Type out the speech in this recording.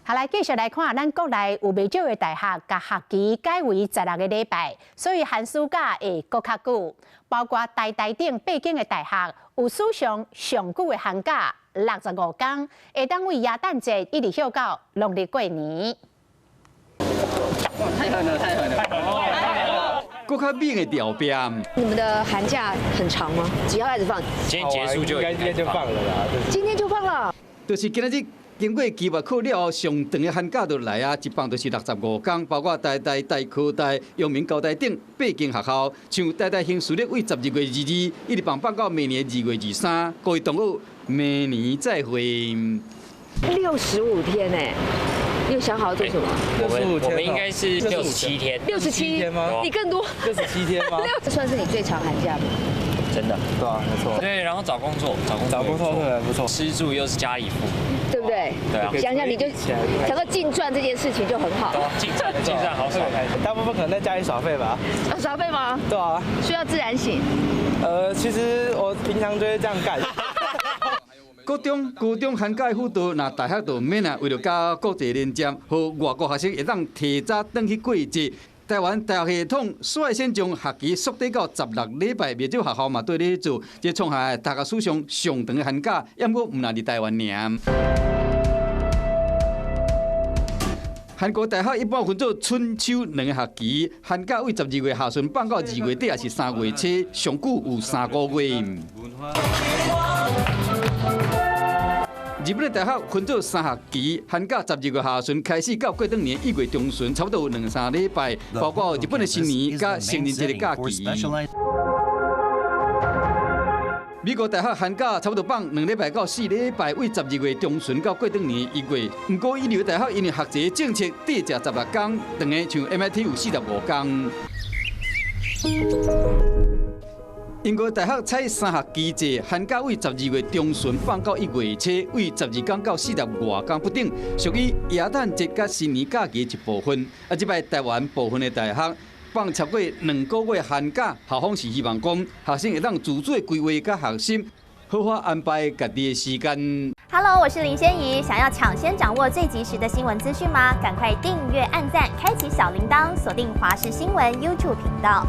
好来，继续来看，咱国内有未少的大学，甲学期改为16个礼拜，所以寒暑假会搁较久。包括台顶北京的大学，有史上上久的寒假65天，会当为元旦节一直休到农历过年。太狠了，太狠了！搁较猛的调编。你们的寒假很长吗？几号开始放？今天结束就应该今天就放了啦。今天就放了。就是今仔日经过期末考了后，上长的寒假就来啊，一放就是65天，包括台科大、阳明高台等8间学校，像台兴私立为12月22，一直放到明年2月23。各位同学，明年再会。65天哎，你有想好要做什么我们应该是67天。 ？67天吗？你更多。67天吗？这算是你最长寒假吗？真的。对啊，没错。对，然后找工作对不错，吃住又是家里付，对不对？对啊。想想你就想到净赚这件事情就很好。净赚好爽。大部分可能在家里耍废吧。耍废吗？对啊。需要自然醒。其实我平常就会这样干。高中寒假辅导，那大学就免啊，为了加国际连接，和外国学生会当提早转去过节。台湾大学系统率先将学期缩短到16礼拜，未少学校嘛对咧做，这创下大学史上上长的寒假，也毋过唔那伫台湾尔。韩国大学一般分做春秋2个学期，寒假为12月下旬放到2月底，还是3月初，上久有3个月。日本的大学分做3学期，寒假12月下旬开始到过当年1月中旬，差不多有2-3礼拜，包括日本的新年甲成人节的假期。美国大学寒假差不多放2礼拜到4礼拜，为12月中旬到过当年1月。不过，一流大学因为学制政策底食16天，等于像 MIT 有45天。英国大学采3学期制，寒假为12月中旬放到1月初，为12天到45天不等，属于元旦节甲新年假期一部分。这摆台湾部分的大学放超过2个月寒假，校方是希望讲学生会当自主规划甲学习，好好安排家己的时间。Hello， 我是林仙怡，想要抢先掌握最及时的新闻资讯吗？赶快订阅、按赞、开启小铃铛，锁定华视新闻 YouTube 频道。